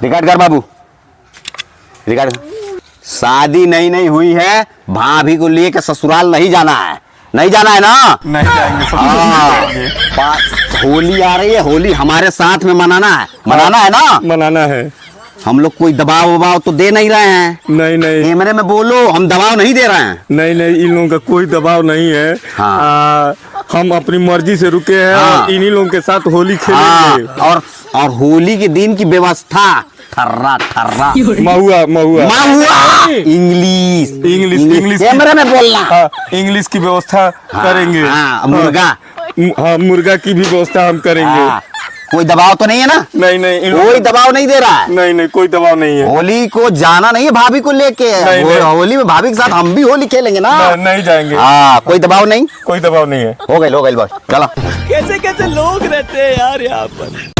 Record कर बाबू, record. शादी नई नई हुई है, भाभी को लेकर ससुराल नहीं जाना है, नहीं जाना है ना? नहीं जाएंगे, होली आ रही है, होली हमारे साथ में मनाना है, मनाना है ना? मनाना है। हम लोग कोई दबाव वबाव तो दे नहीं रहे हैं। नहीं नहीं कैमरे में बोलो, हम दबाव नहीं दे रहे हैं। नहीं नहीं, इन लोगों का कोई दबाव नहीं है। हाँ। हम अपनी मर्जी से रुके हैं। हाँ। और इन्हीं लोगों के साथ होली हाँ, खेलेंगे। और होली के दिन की व्यवस्था थर्रा थर्रा महुआ महुआ माहुआ, इंग्लिश इंग्लिश कैमरे में बोलना। हाँ, इंग्लिश की व्यवस्था करेंगे। हाँ, मुर्गा। हाँ, मुर्गा की भी व्यवस्था हम करेंगे। हाँ, कोई दबाव तो नहीं है ना? नहीं नहीं, कोई दबाव नहीं दे रहा है। नहीं नहीं, कोई दबाव नहीं है। होली को जाना नहीं है भाभी को लेके। नहीं, नहीं। होली में भाभी के साथ हम भी होली खेलेंगे ना? नहीं जाएंगे। हाँ, कोई दबाव नहीं। कोई दबाव नहीं है। हो गई बस चलो। कैसे कैसे लोग रहते हैं यार यहाँ पर।